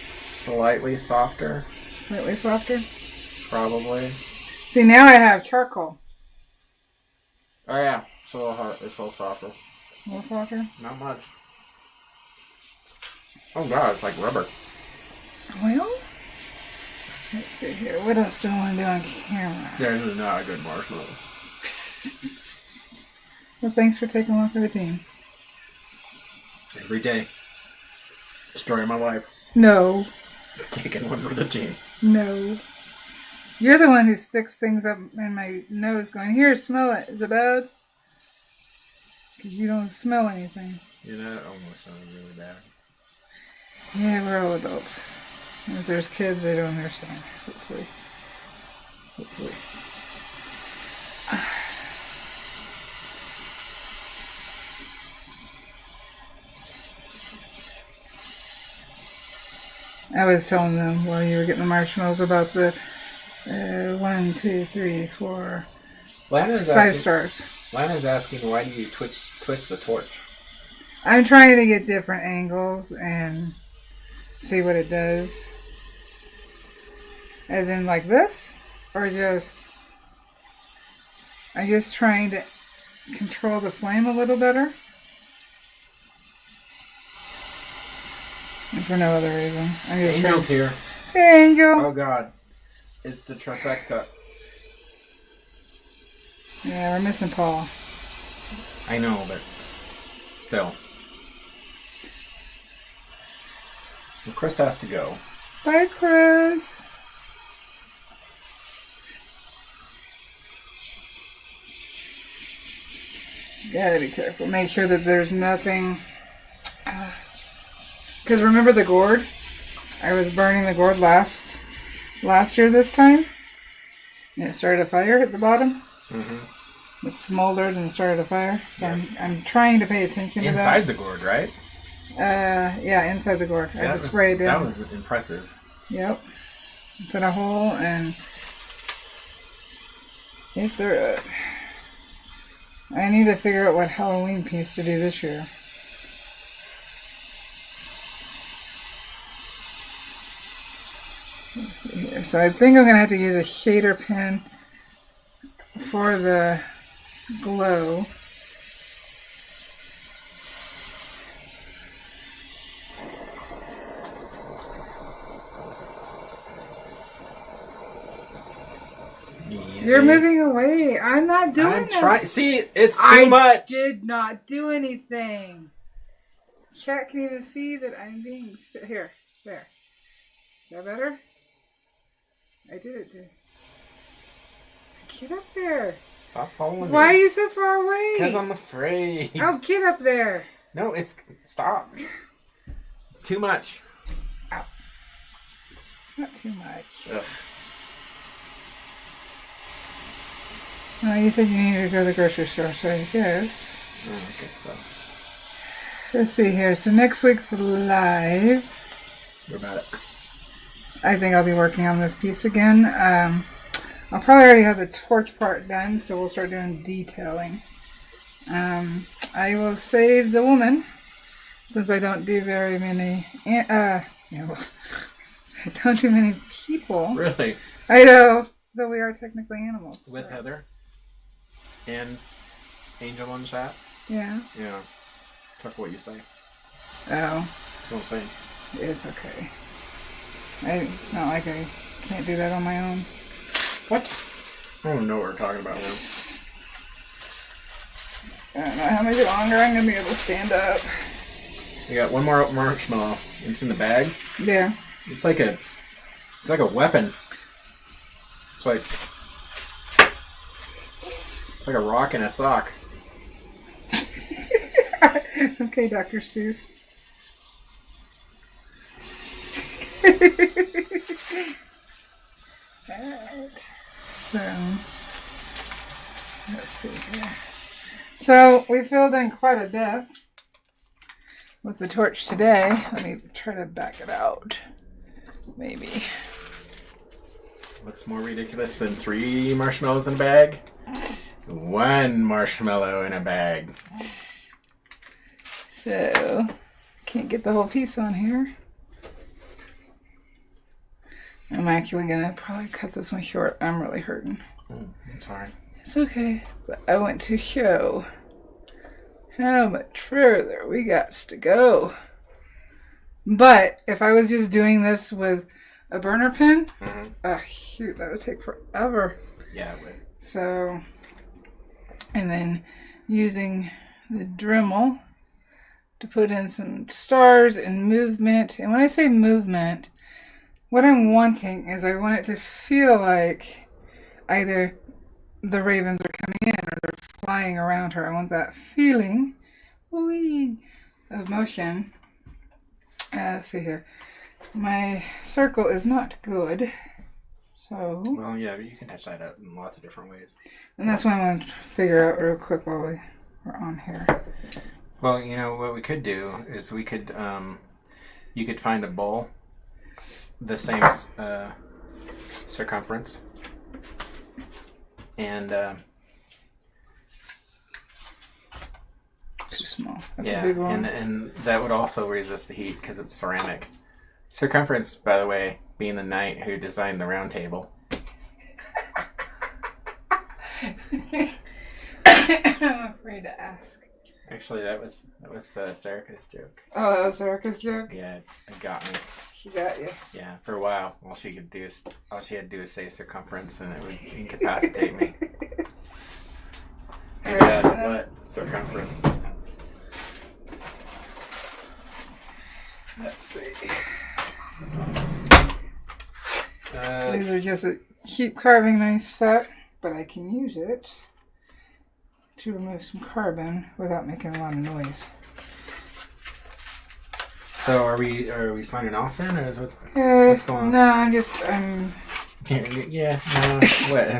Slightly softer, Slightly softer? probably. See, now I have charcoal. Oh yeah, it's a little softer. A little softer? Not much. Oh god, it's like rubber. Well, let's see here. What else do I want to do on camera? This is not a good marshmallow. Well, thanks for taking one for the team. Every day. Story of my life. No. Taking one for the team. No. You're the one who sticks things up in my nose going, here, smell it. Is it bad? Because you don't smell anything. You know, that almost sounded really bad. Yeah, we're all adults. And if there's kids, they don't understand. Hopefully. Hopefully. I was telling them while you were getting the marshmallows about the 1, 2, 3, 4, Lana's 5 stars. Lana's asking, why do you twist the torch? I'm trying to get different angles and see what it does. As in like this? Or just... I'm just trying to control the flame a little better. And for no other reason. I'm just Angel's here. Hey, Angel! Oh god. It's the trifecta. Yeah, we're missing Paul. I know, but still. Well, Chris has to go. Bye, Chris! Gotta be careful. Make sure that there's nothing... Because remember the gourd? I was burning the gourd last year this time. And it started a fire at the bottom. Mm-hmm. It smoldered and started a fire. So yes. I'm trying to pay attention to that. Inside the gourd, right? Yeah, inside the gourd. Yeah, I just sprayed it. That was impressive. Yep. Put a hole and get through it. I need to figure out what Halloween piece to do this year. Let's see here. So I think I'm going to have to use a shader pen for the glow. Easy. You're moving away. I'm not doing it. I'm trying. See, it's too much. I did not do anything. Chat can even see that I'm being... Here. There. Is that better? I did it, dude. Get up there. Stop following me. Why are you so far away? Because I'm afraid. Oh, get up there. No, stop. It's too much. Ow. It's not too much. Ugh. Well, you said you needed to go to the grocery store, so I guess. I guess so. Let's see here. So next week's live. What about it? I think I'll be working on this piece again. I'll probably already have the torch part done, so we'll start doing detailing. I will save the woman, since I don't do very many animals. I don't do many people. Really? I know, though we are technically animals. With so. Heather and Angel on the chat? Yeah. Yeah. Careful what you say. Oh. Don't say. It's okay. It's not like I can't do that on my own. What? I don't know what we're talking about now. I don't know how much longer I'm going to be able to stand up. We got one more marshmallow. It's in the bag. Yeah. It's like a weapon. It's like a rock in a sock. Okay, Dr. Seuss. Alright. So, let's see here. So, we filled in quite a bit with the torch today. Let me try to back it out. Maybe. What's more ridiculous than 3 marshmallows in a bag? 1 marshmallow in a bag. So, can't get the whole piece on here. I'm actually gonna probably cut this one short. I'm really hurting. I'm sorry. It's okay. But I want to show how much further we got to go. But if I was just doing this with a burner pin, shoot, that would take forever. Yeah, it would. So, and then using the Dremel to put in some stars and movement. And when I say movement, what I'm wanting is I want it to feel like either the ravens are coming in or they're flying around her. I want that feeling of motion. Let's see here. My circle is not good. So. Well, yeah, you can touch that up in lots of different ways. And that's what I want to figure out real quick while we're on here. Well, you know, what we could do is we could, you could find a bowl the same circumference. And, too small. That's yeah, a big one. and that would also resist the heat because it's ceramic. Circumference, by the way, being the knight who designed the round table. I'm afraid to ask. Actually, that was Serica's joke. Oh, that was Erica's joke? Yeah, it got me. She got you. Yeah, for a while, all she had to do is say circumference, and it would incapacitate me. Hey, Dad, what? Circumference. Let's see. Uh, These are just a cheap carving knife set, but I can use it to remove some carbon without making a lot of noise. So are we signing off then, or is what's going on? No, I'm Yeah. No,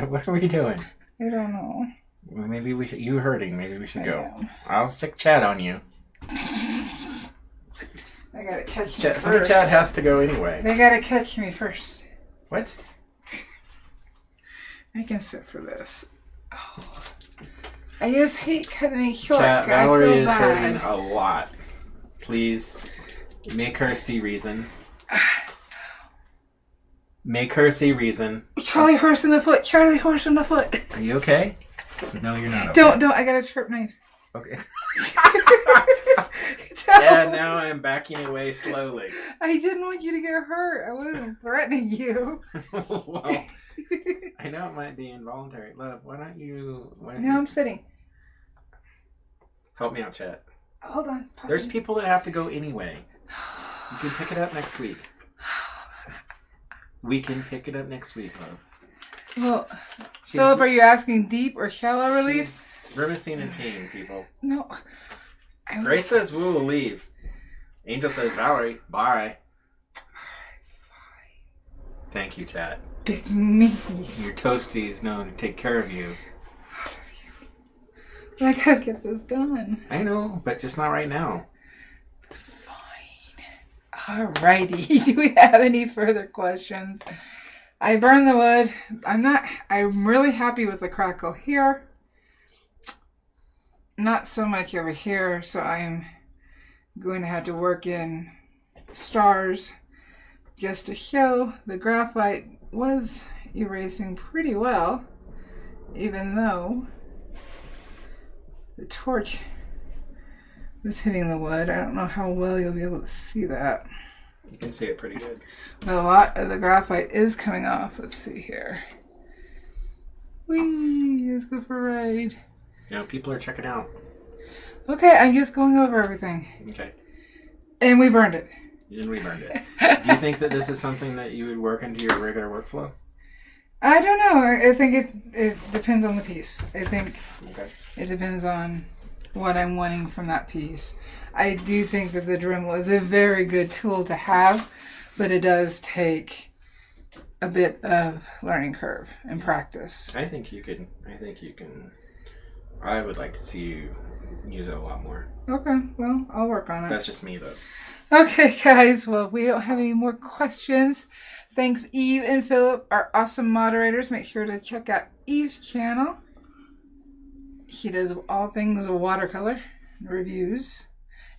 what are we doing? I don't know. Well, maybe we should. You hurting? Maybe we should go. Am. I'll stick Chad on you. I gotta catch me Somebody first. Chad has to go anyway. They gotta catch me first. What? I can sit for this. Oh. I just hate cutting it short. Chad, I Valarie feel is bad. hurting a lot. Please make her see reason. Make her see reason. Charlie horse in the foot. Charlie horse in the foot. Are you okay? No, you're not. Okay. Don't. I got a sharp knife. Okay. Don't. Yeah, now I'm backing away slowly. I didn't want you to get hurt. I wasn't threatening you. Well, I know it might be involuntary. Love, why don't you... Now I'm sitting. Help me out, Chat. Hold on. There's people that have to go anyway. You can pick it up next week. We can pick it up next week, love. Well, Philip, are you asking deep or shallow relief? Grimacing in pain, people. No. Grace says we will leave. Angel says, Valarie, bye. Thank you, Chat. Big me's. Your toasties know to take care of you. I gotta get this done. I know, but just not right now. Fine. Alrighty. Do we have any further questions? I burned the wood. I'm really happy with the crackle here. Not so much over here, so I'm going to have to work in stars just to show the graphite was erasing pretty well, even though the torch was hitting the wood. I don't know how well you'll be able to see that. You can see it pretty good. But a lot of the graphite is coming off. Let's see here. Whee! Let's go for a ride. You know, people are checking out. Okay, I'm just going over everything. Okay. And we burned it. And we burned it. Do you think that this is something that you would work into your regular workflow? I don't know. I think it depends on the piece. I think it depends on what I'm wanting from that piece. I do think that the Dremel is a very good tool to have, but it does take a bit of learning curve and practice. I think you can. I would like to see you use it a lot more. Okay, well, I'll work on it. That's just me, though. Okay, guys. Well, we don't have any more questions. Thanks, Eve and Philip, our awesome moderators. Make sure to check out Eve's channel. He does all things watercolor reviews.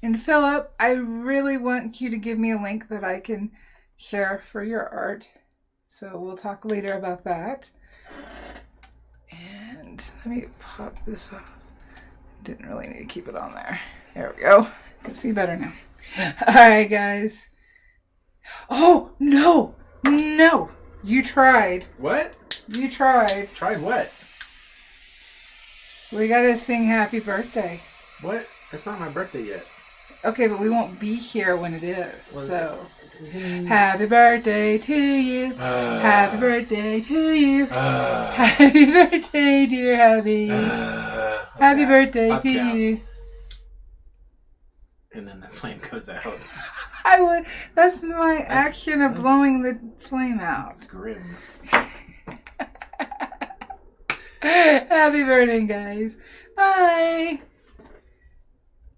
And Philip, I really want you to give me a link that I can share for your art. So we'll talk later about that. And let me pop this up. Didn't really need to keep it on there. There we go. I can see better now. Alright, guys. Oh, no! No! You tried. What? You tried. Tried what? We gotta sing happy birthday. What? It's not my birthday yet. Okay, but we won't be here when it is. So, happy birthday to you. Happy birthday to you. Happy birthday, dear hubby. Happy birthday to you. And then the flame goes out. I would. That's my action of blowing the flame out. It's grim. Happy birthday, guys. Bye.